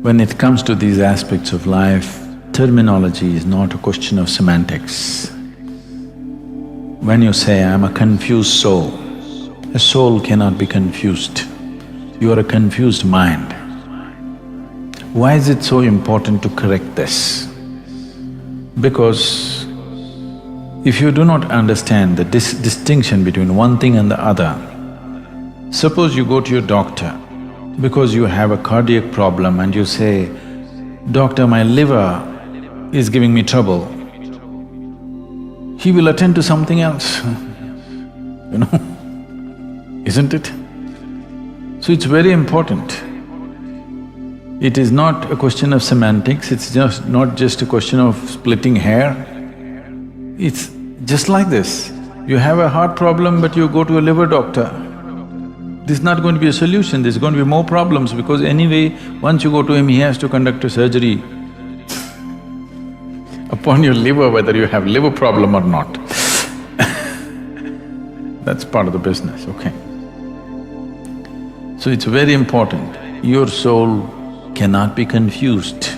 When it comes to these aspects of life, terminology is not a question of semantics. When you say, I'm a confused soul, a soul cannot be confused. You are a confused mind. Why is it so important to correct this? Because if you do not understand the distinction between one thing and the other, suppose you go to your doctor because you have a cardiac problem and you say, "Doctor, my liver is giving me trouble," he will attend to something else, you know, isn't it? So it's very important. It is not a question of semantics, it's just not just a question of splitting hair. It's just like this. You have a heart problem but you go to a liver doctor. This is not going to be a solution, there's going to be more problems because anyway, once you go to him, he has to conduct a surgery upon your liver, whether you have liver problem or not. That's part of the business, okay? So it's very important, your soul cannot be confused.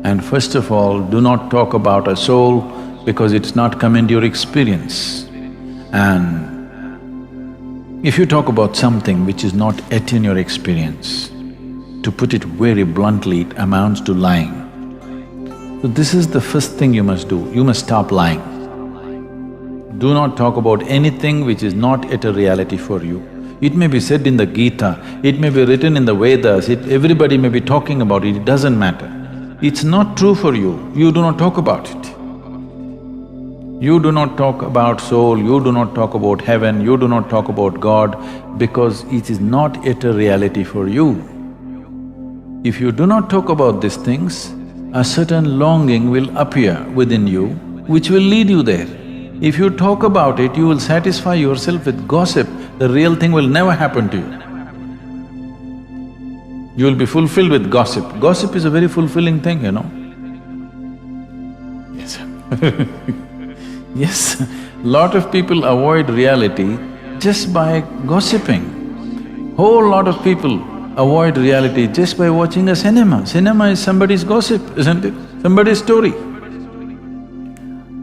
And first of all, do not talk about a soul because it's not come into your experience. And if you talk about something which is not yet in your experience, to put it very bluntly, it amounts to lying. So this is the first thing you must do, you must stop lying. Do not talk about anything which is not yet a reality for you. It may be said in the Gita, it may be written in the Vedas, everybody may be talking about it, it doesn't matter. It's not true for you, you do not talk about it. You do not talk about soul, you do not talk about heaven, you do not talk about God because it is not yet a reality for you. If you do not talk about these things, a certain longing will appear within you which will lead you there. If you talk about it, you will satisfy yourself with gossip, the real thing will never happen to you. You will be fulfilled with gossip. Gossip is a very fulfilling thing, you know. Yes. Yes, lot of people avoid reality just by gossiping. Whole lot of people avoid reality just by watching a cinema. Cinema is somebody's gossip, isn't it? Somebody's story.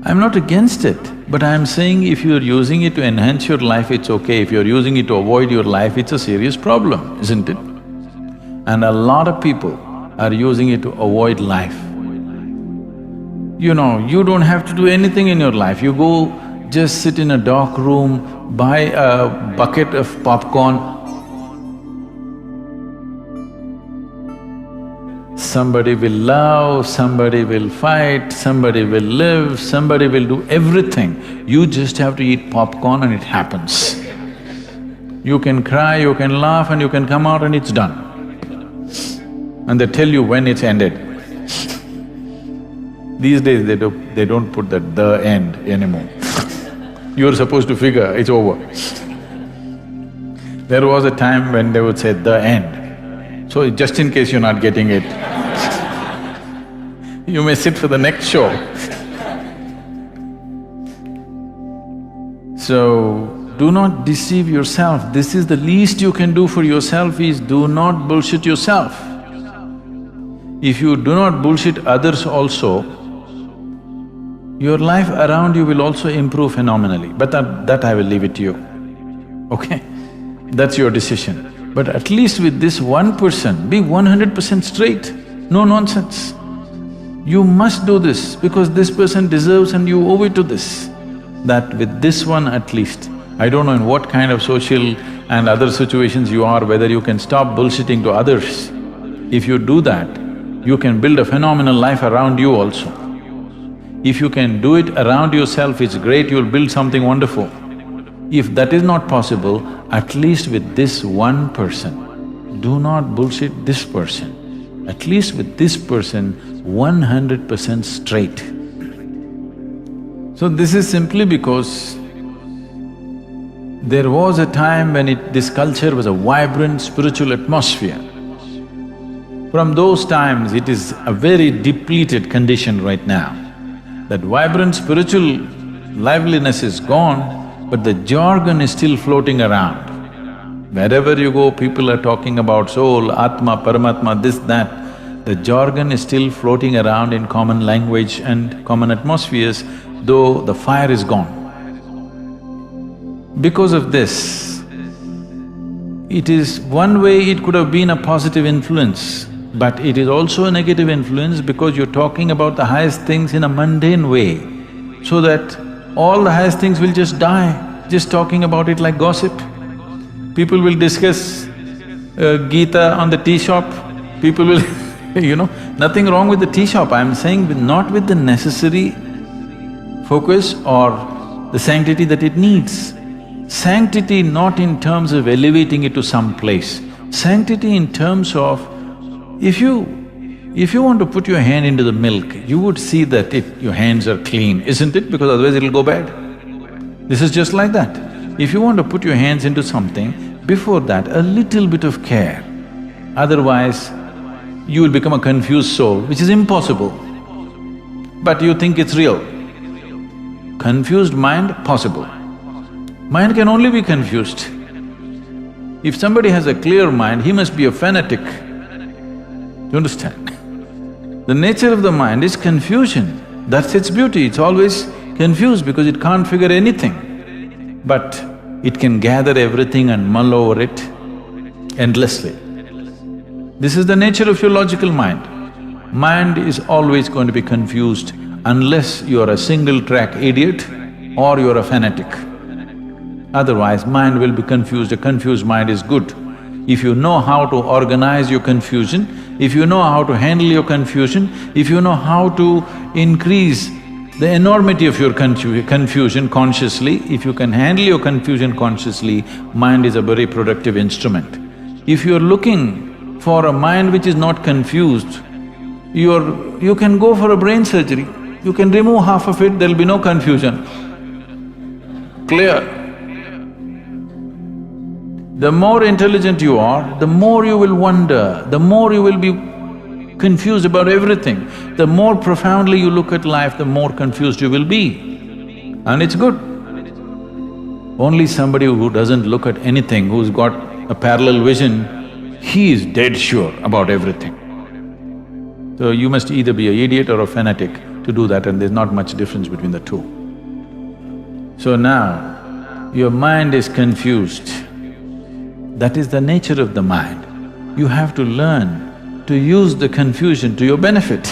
I'm not against it, but I'm saying if you're using it to enhance your life, it's okay. If you're using it to avoid your life, it's a serious problem, isn't it? And a lot of people are using it to avoid life. You know, you don't have to do anything in your life, you go just sit in a dark room, buy a bucket of popcorn. Somebody will love, somebody will fight, somebody will live, somebody will do everything. You just have to eat popcorn and it happens. You can cry, you can laugh and you can come out and it's done. And they tell you when it's ended. These days they don't put that "the end" anymore. You're supposed to figure it's over. There was a time when they would say "the end." So just in case you're not getting it, you may sit for the next show. So, do not deceive yourself. This is the least you can do for yourself is do not bullshit yourself. If you do not bullshit others also, your life around you will also improve phenomenally, but that I will leave it to you, okay? That's your decision. But at least with this one person, be 100% straight, no nonsense. You must do this because this person deserves and you owe it to this. That with this one at least, I don't know in what kind of social and other situations you are, whether you can stop bullshitting to others. If you do that, you can build a phenomenal life around you also. If you can do it around yourself, it's great, you'll build something wonderful. If that is not possible, at least with this one person, do not bullshit this person. At least with this person, 100% straight. So this is simply because there was a time when this culture was a vibrant spiritual atmosphere. From those times, it is a very depleted condition right now. That vibrant spiritual liveliness is gone, but the jargon is still floating around. Wherever you go, people are talking about soul, Atma, Paramatma, this, that. the jargon is still floating around in common language and common atmospheres, though the fire is gone. Because of this, it is one way it could have been a positive influence, but it is also a negative influence because you're talking about the highest things in a mundane way, so that all the highest things will just die, just talking about it like gossip. People will discuss Gita on the tea shop, people will nothing wrong with the tea shop, I'm saying not with the necessary focus or the sanctity that it needs. Sanctity not in terms of elevating it to some place, sanctity in terms of if you want to put your hand into the milk, you would see that your hands are clean, isn't it? Because otherwise it'll go bad. This is just like that. If you want to put your hands into something, before that a little bit of care, otherwise you will become a confused soul, which is impossible. But you think it's real. Confused mind, possible. Mind can only be confused. If somebody has a clear mind, he must be a fanatic. Do you understand? The nature of the mind is confusion. That's its beauty, it's always confused because it can't figure anything. But it can gather everything and mull over it endlessly. This is the nature of your logical mind. Mind is always going to be confused unless you are a single-track idiot or you are a fanatic. Otherwise, mind will be confused. A confused mind is good. If you know how to organize your confusion, if you know how to handle your confusion, if you know how to increase the enormity of your confusion consciously, if you can handle your confusion consciously, mind is a very productive instrument. If you're looking for a mind which is not confused, you can go for a brain surgery. You can remove half of it, there'll be no confusion. Clear? The more intelligent you are, the more you will wonder, the more you will be confused about everything. The more profoundly you look at life, the more confused you will be. And it's good. Only somebody who doesn't look at anything, who's got a parallel vision, he is dead sure about everything. So you must either be an idiot or a fanatic to do that, and there's not much difference between the two. So now, your mind is confused. That is the nature of the mind. You have to learn to use the confusion to your benefit.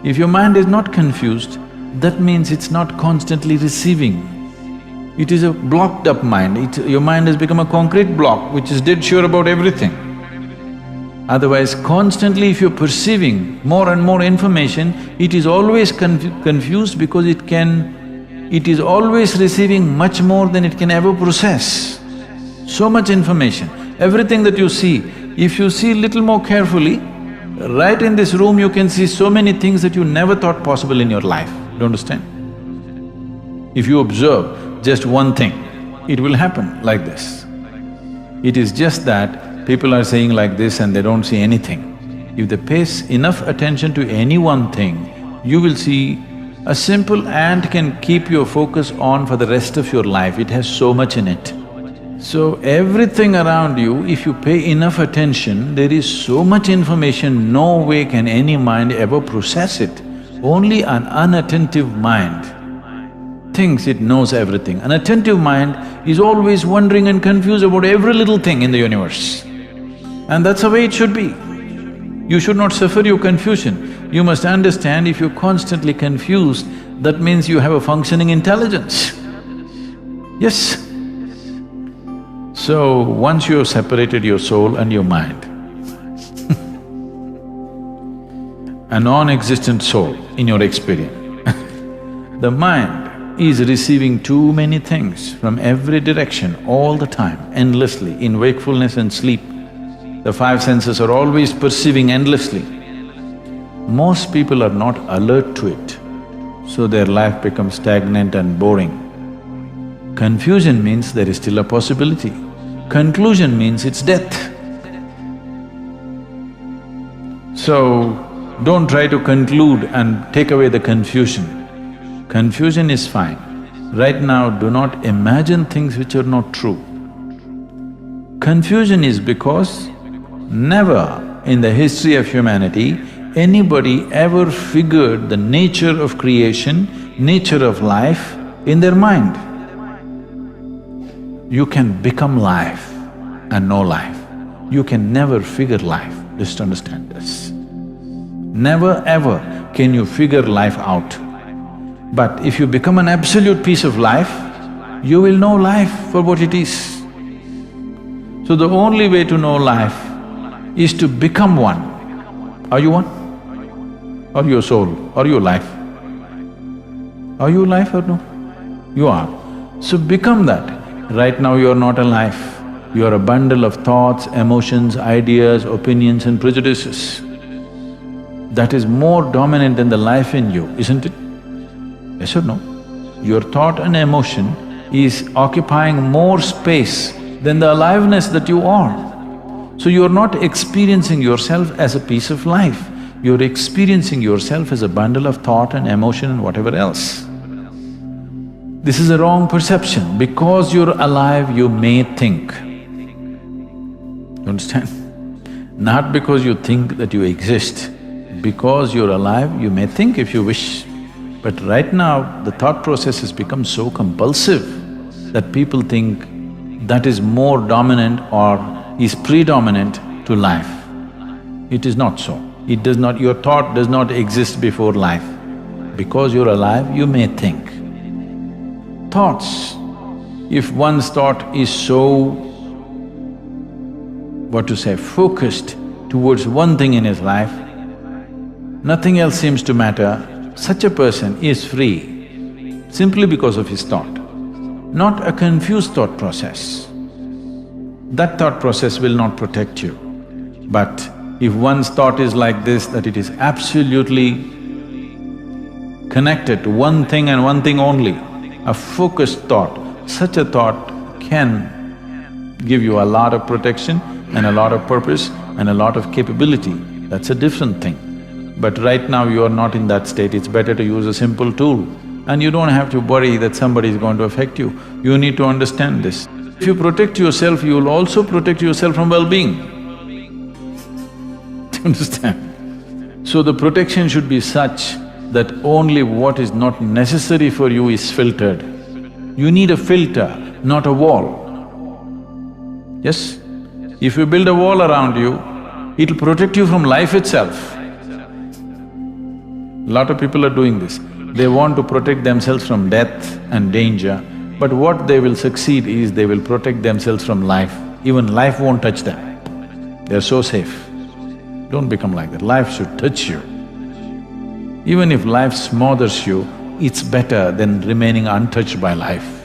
If your mind is not confused, that means it's not constantly receiving. It is a blocked up mind, your mind has become a concrete block which is dead sure about everything. Otherwise, constantly if you're perceiving more and more information, it is always confused because it is always receiving much more than it can ever process. So much information, everything that you see, if you see little more carefully, right in this room you can see so many things that you never thought possible in your life, do you understand? If you observe just one thing, it will happen like this. It is just that people are saying like this and they don't see anything. If they pay enough attention to any one thing, you will see a simple ant can keep your focus on for the rest of your life, it has so much in it. So everything around you, if you pay enough attention, there is so much information, no way can any mind ever process it. Only an unattentive mind thinks it knows everything. An attentive mind is always wondering and confused about every little thing in the universe. And that's the way it should be. You should not suffer your confusion. You must understand, if you're constantly confused, that means you have a functioning intelligence. Yes. So, once you have separated your soul and your mind, a non-existent soul in your experience, the mind is receiving too many things from every direction all the time, endlessly, in wakefulness and sleep. The five senses are always perceiving endlessly. Most people are not alert to it, so their life becomes stagnant and boring. Confusion means there is still a possibility. Conclusion means it's death. So, don't try to conclude and take away the confusion. Confusion is fine. Right now, do not imagine things which are not true. Confusion is because never in the history of humanity, anybody ever figured the nature of creation, nature of life in their mind. You can become life and know life. You can never figure life, just understand this. Never ever can you figure life out. But if you become an absolute piece of life, you will know life for what it is. So the only way to know life is to become one. Are you one? Are you a soul? Are you life? Are you life or no? You are. So become that. Right now you are not a life. You are a bundle of thoughts, emotions, ideas, opinions and prejudices. That is more dominant than the life in you, isn't it? Yes or no? Your thought and emotion is occupying more space than the aliveness that you are. So you're not experiencing yourself as a piece of life, you're experiencing yourself as a bundle of thought and emotion and whatever else. This is a wrong perception. Because you're alive, you may think. You understand? Not because you think that you exist. Because you're alive, you may think if you wish. But right now, the thought process has become so compulsive that people think that is more dominant or is predominant to life. It is not so. It does not… your thought does not exist before life. Because you're alive, you may think. Thoughts, if one's thought is so, focused towards one thing in his life, nothing else seems to matter, such a person is free simply because of his thought, not a confused thought process. That thought process will not protect you. But if one's thought is like this, that it is absolutely connected to one thing and one thing only, a focused thought, such a thought can give you a lot of protection and a lot of purpose and a lot of capability. That's a different thing. But right now you are not in that state, it's better to use a simple tool. And you don't have to worry that somebody is going to affect you. You need to understand this. If you protect yourself, you will also protect yourself from well-being. Do you understand? So the protection should be such that only what is not necessary for you is filtered. You need a filter, not a wall. Yes? If you build a wall around you, it'll protect you from life itself. Lot of people are doing this. They want to protect themselves from death and danger, but what they will succeed is they will protect themselves from life. Even life won't touch them. They're so safe. Don't become like that. Life should touch you. Even if life smothers you, it's better than remaining untouched by life.